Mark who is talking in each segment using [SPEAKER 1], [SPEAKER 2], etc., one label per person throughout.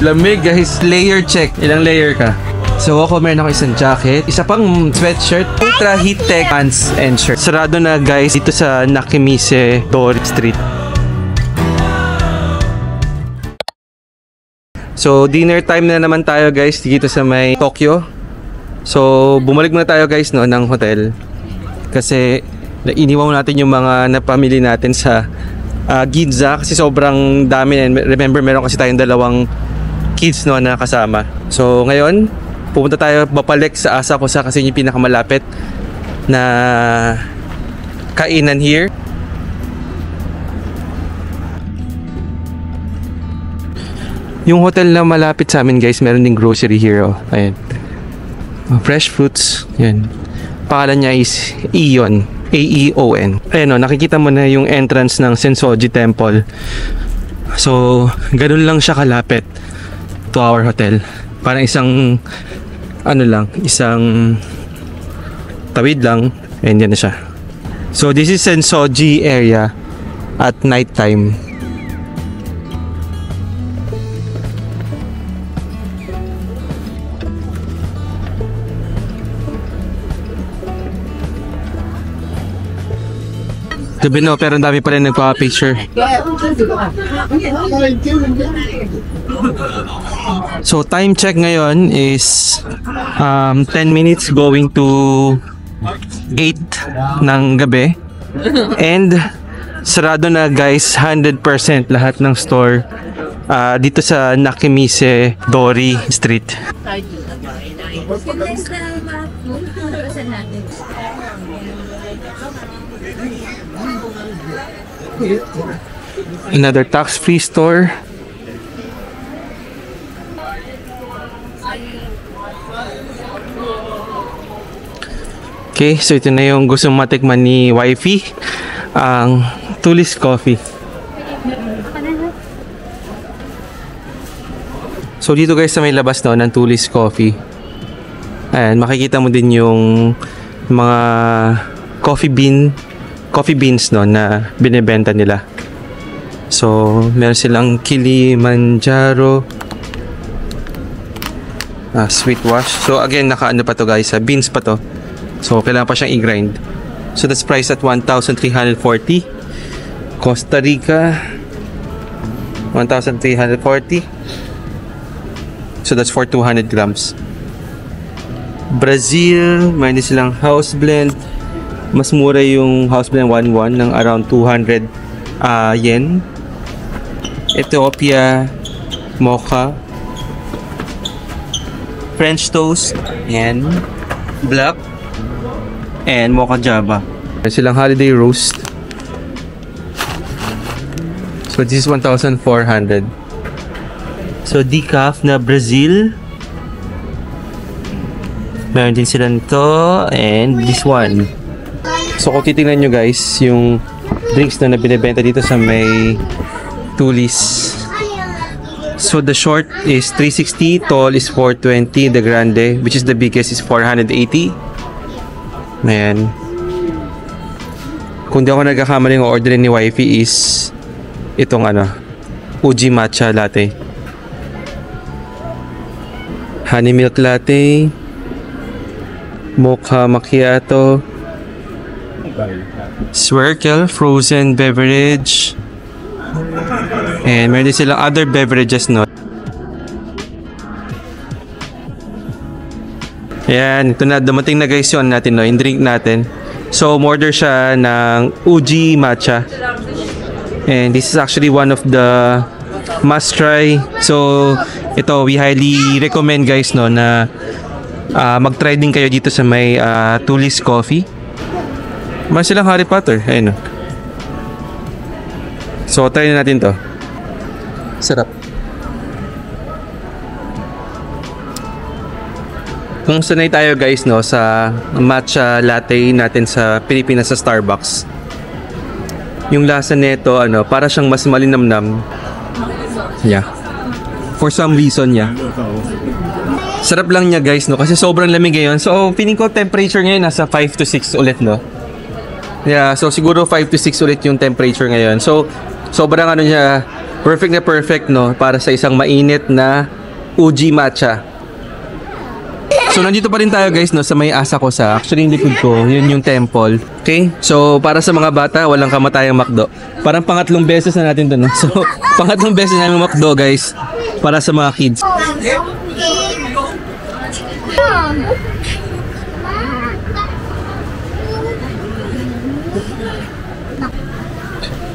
[SPEAKER 1] Lamig guys, layer check. Ilang layer ka? So ako meron ako isang jacket, isa pang sweatshirt, ultra heat tech pants and shirt. Sarado na guys dito sa Nakimise Dori Street. So dinner time na naman tayo guys dito sa may Tokyo. So bumalik muna tayo guys no ng hotel. Kasi iniwan natin yung mga napamili natin sa Ginza kasi sobrang dami. And remember meron kasi tayong dalawang kids no na kasama. So ngayon pupunta tayo babalik sa Asakusa kasi yung pinakamalapit na kainan here. Yung hotel na malapit sa amin guys, meron ding grocery here. Oh. Ayan. Fresh fruits. Yan. Pangalan niya is Aeon. A-E-O-N. Ayan o, nakikita mo na yung entrance ng Sensoji Temple. So, ganun lang siya kalapit to our hotel. Parang isang isang tawid lang and yan na siya. So this is Sensoji area at night time. Gabi no, pero ang dami pa rin nagpa-picture. So time check ngayon is 10 minutes going to 8 ng gabi. And sarado na guys, 100% lahat ng store dito sa Nakimise Dori Street. Another tax-free store. Okay, so ito na yung gusto matikman ni wifey, ang Tulis Coffee. So dito guys sa may labas no ng Tulis Coffee, ayan, makikita mo din yung mga coffee beans no na binebenta nila. So meron silang Kilimanjaro sweet wash. So again, nakaano pa to guys, beans pa to. So kailangan pa siyang i-grind. So that's priced at 1,340. Costa Rica 1,340. So that's for 200 grams. Brazil, may silang house blend. Mas mura yung house blend 1-1 ng around 200 yen. Ethiopia, mocha, French toast, and black, and mocha java. May silang holiday roast. So this is 1,400. So decaf na Brazil. Meron din sila nito, and this one. So kung titingnan nyo guys, yung drinks na binibenta dito sa may Tulis. So the short is 360, tall is 420, the grande, which is the biggest, is 480. Ayan. Kung di ako nagkakamali, yung order ni wifey is itong Uji matcha latte, honey milk latte, mocha macchiato, Swirkel frozen beverage, and meron din silang other beverages no. Ayan, ito na, dumating na guys yun natin no, yung drink natin. So umorder siya ng Uji matcha, and this is actually one of the must try. So ito, we highly recommend guys no na mag-try din kayo dito sa may Tulis Coffee. Meron silang Harry Potter, ayun no. So try na natin to. Sarap. Kung sanay tayo guys no sa matcha latte natin sa Pilipinas sa Starbucks, yung lasa nito para siyang mas malinamnam. Yeah. For some reason sarap lang niya guys no, kasi sobrang lamig ngayon. So feeling ko temperature ngayon nasa 5 to 6 ulit no. Yeah, so siguro 5 to 6 ulit yung temperature ngayon. So sobrang niya, perfect no para sa isang mainit na uji matcha. So nandito pa rin tayo guys no sa may Asakusa. Actually yung likod ko, yun yung temple. Okay? So para sa mga bata, walang kamatayang McDo. Parang pangatlong beses na natin to no. So pangatlong beses na namin McDo guys para sa mga kids.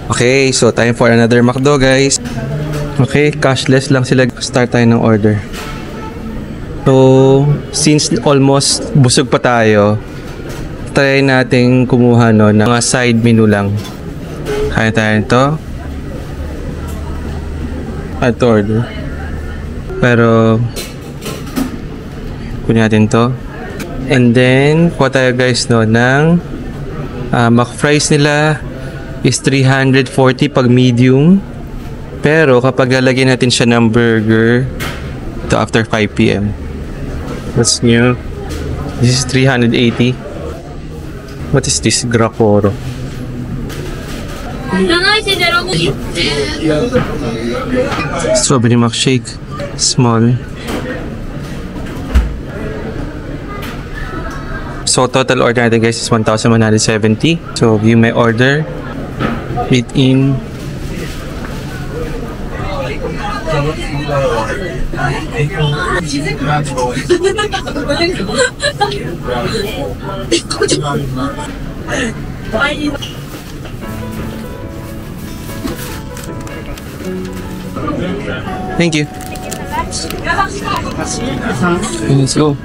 [SPEAKER 1] Okay, so time for another McDo guys. Okay, cashless lang sila. Start tayo ng order. So, since almost busog pa tayo, try natin kumuha no, ng mga side menu lang. Kaya tayo nito. Add to order. Pero, kunin natin to. And then, kuha tayo guys no, ng McFries nila is 340 pag medium. Pero, kapag lalagyan natin siya ng burger, ito after 5 PM. What's new? This is 380. What is this? Graporo. Strawberry milkshake. Small. So total order natin guys is 1,170. So view my order. Read in. Thank you. Let's go.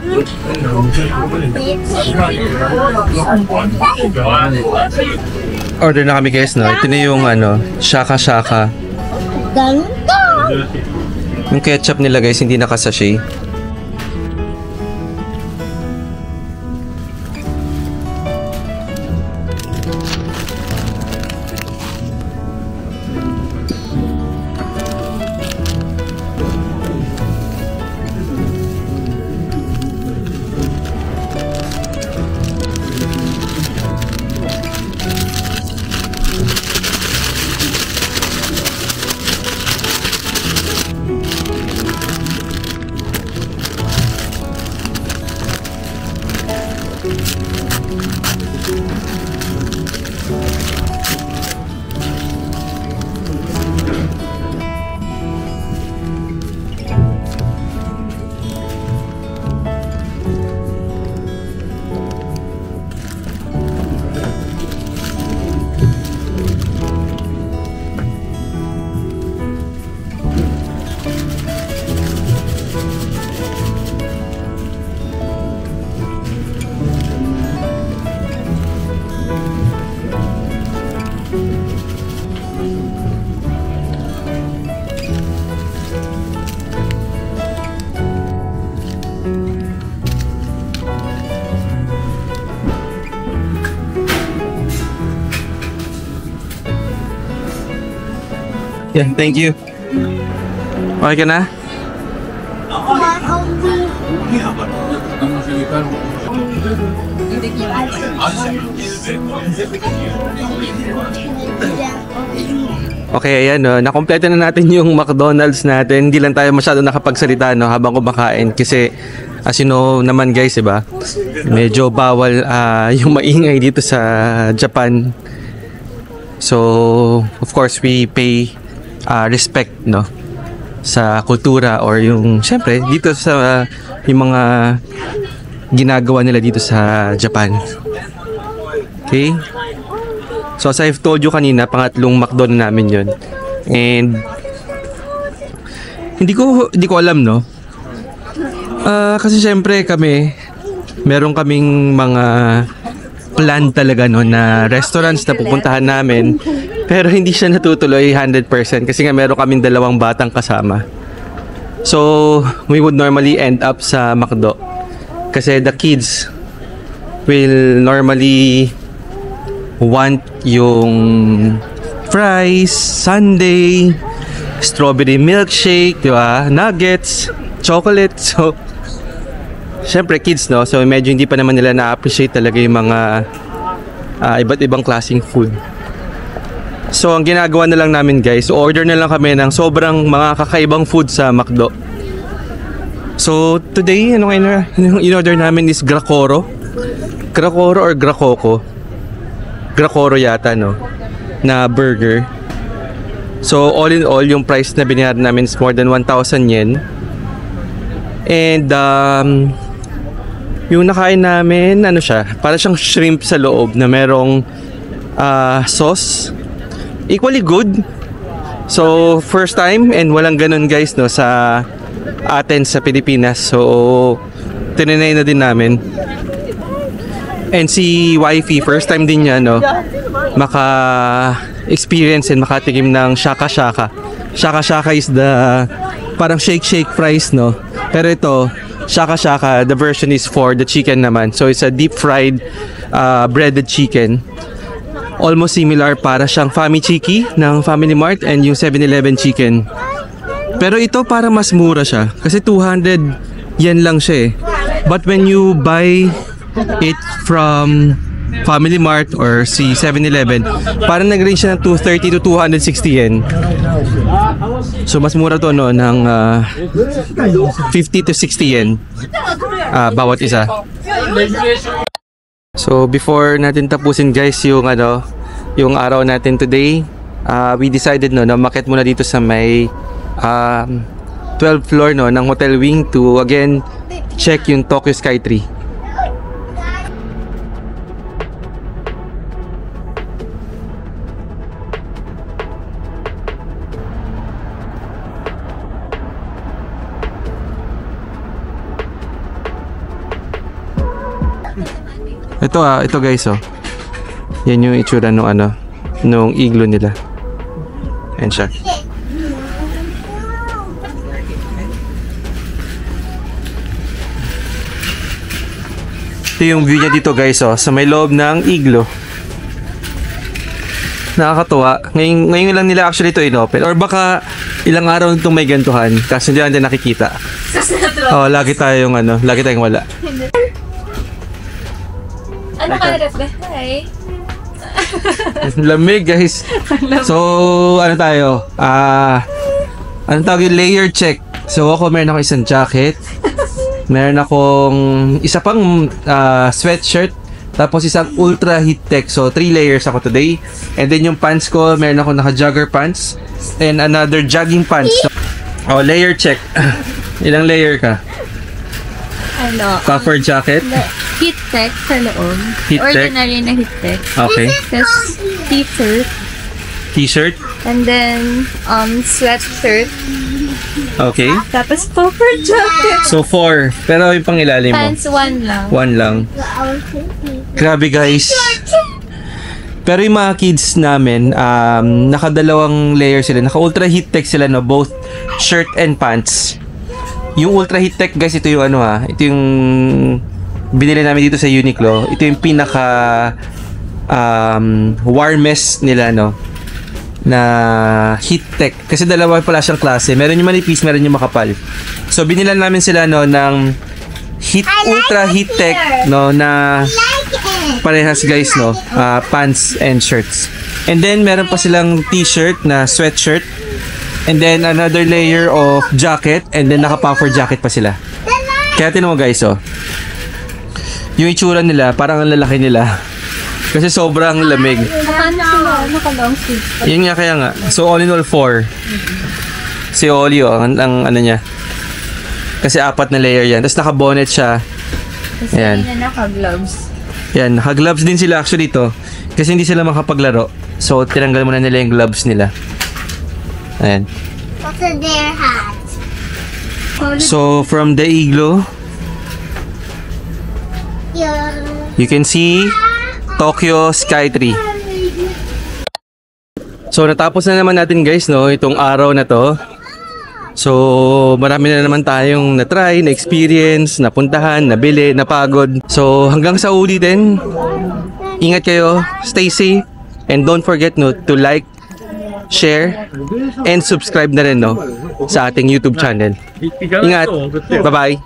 [SPEAKER 1] Order na kami guys no. Ito na yung shaka shaka. Yung ketchup nila guys hindi nakasashay. Yeah, thank you. Okay ka na? Okay, ayan no. Nakompleto na natin yung McDonald's natin. Hindi lang tayo masyado nakapagsalita no habang kumakain kasi as you know naman guys, diba? Medyo bawal yung maingay dito sa Japan. So, of course, we pay respect no sa kultura or yung syempre dito sa yung mga ginagawa nila dito sa Japan. Okay? So as I've told you kanina, pangatlong McDo na namin yun. And hindi ko alam no. Kasi syempre kami meron kaming mga plan talaga no na restaurants na pupuntahan namin. Pero hindi siya natutuloy 100% kasi nga meron kaming dalawang batang kasama. So, we would normally end up sa McDo. Kasi the kids will normally want yung fries, sundae, strawberry milkshake, di ba? Nuggets, chocolate. So, syempre kids, no? So, medyo hindi pa naman nila na-appreciate talaga yung mga iba't ibang klaseng food. So ang ginagawa na lang namin guys, order na lang kami ng sobrang mga kakaibang food sa McDo. So today, anong in-order namin is Gracoro. Gracoro or Gracoco? Gracoro yata, no? Na burger. So all in all, yung price na binayaran namin is more than 1,000 yen. And yung nakain namin, ano siya, para siyang shrimp sa loob na merong sauce. Equally good. So first time, and walang ganun guys, no, sa atin sa Pilipinas. So tinanay na din namin. And si wifey, first time din niya, no, maka-experience and makatikim ng shaka shaka. Shaka shaka is the parang shake fries, no. Pero ito, shaka shaka, the version is for the chicken naman. So it's a deep fried breaded chicken. Almost similar, para siyang Famichiki ng Family Mart and yung 7-Eleven chicken. Pero ito para mas mura siya kasi 200 yen lang siya eh. But when you buy it from Family Mart or si 7-Eleven, parang nag-range siya ng 230 to 260 yen. So mas mura to, no, ng 50 to 60 yen bawat isa. So before natin tapusin guys yung yung araw natin today, we decided, no, na umakyat muna dito sa may 12th floor, no, ng Hotel Wing to again check yung Tokyo Skytree. Ito guys, oh. Yan yung itsura nung nung igloo nila. Ayan siya. Ito yung view niya dito guys, oh, sa may loob ng igloo. Nakakatuwa. Ngayon lang nila actually ito inopen. Or baka ilang araw itong may gantuhan kasi hindi natin nakikita. Oh, lagi tayong wala.
[SPEAKER 2] Ano ka ref ba? Hi.
[SPEAKER 1] Lamig guys. So ano tayo? Ano tawag yung layer check. So ako meron ako isang jacket. Meron akong isa pang sweatshirt. Tapos isang ultra heat tech. So 3 layers ako today. And then yung pants ko, meron ako naka-jogger pants. And another jogging pants. So, layer check. Ilang layer ka? Puffer jacket?
[SPEAKER 2] Heat tech sa loob.
[SPEAKER 1] Heat tech?
[SPEAKER 2] Ordinary na heat tech.
[SPEAKER 1] Okay.
[SPEAKER 2] Tapos t-shirt.
[SPEAKER 1] T-shirt?
[SPEAKER 2] And then sweatshirt.
[SPEAKER 1] Okay.
[SPEAKER 2] Tapos puffer jacket.
[SPEAKER 1] So 4. Pero yung pang ilalim mo?
[SPEAKER 2] Pants 1 lang.
[SPEAKER 1] 1 lang. Grabe guys. Pero yung mga kids namin, nakadalawang layer sila. Naka ultra heat tech sila, no? Both shirt and pants. Yung ultra heat tech guys, ito yung ito yung binili namin dito sa Uniqlo. Ito yung pinaka warmest nila, no, na heat tech. Kasi dalawa pala siyang klase. Meron yung manipis, meron yung makapal. So binilan namin sila, no, ng ultra heat tech, no, na parehas guys, no, pants and shirts. And then meron pa silang t-shirt na sweatshirt. And then another layer of jacket. And then naka-puffer jacket pa sila. Kaya tinan mo guys, oh, yung itsura nila parang ang lalaki nila kasi sobrang lamig.
[SPEAKER 2] Naka-long sleeve.
[SPEAKER 1] Yun nga, kaya nga. So all in all 4. Si Oli, oh, ang ano niya. Kasi 4 na layer yan. Tapos naka-bonnet siya.
[SPEAKER 2] Kasi
[SPEAKER 1] Ayan.
[SPEAKER 2] na naka-gloves.
[SPEAKER 1] Yan, naka-gloves din sila actually to. Kasi hindi sila makapaglaro. So tinanggal muna nila yung gloves nila. Ayan.
[SPEAKER 3] What's in their hat?
[SPEAKER 1] So from the igloo, you can see Tokyo Skytree. So natapos na naman natin guys, no, itong araw na to. So marami na naman tayong na-try, na-experience, napuntahan, nabili, napagod. So hanggang sa ulitin, ingat kayo, stay safe, and don't forget, no, to like, share, and subscribe na rin, no, sa ating YouTube channel. Ingat, bye-bye.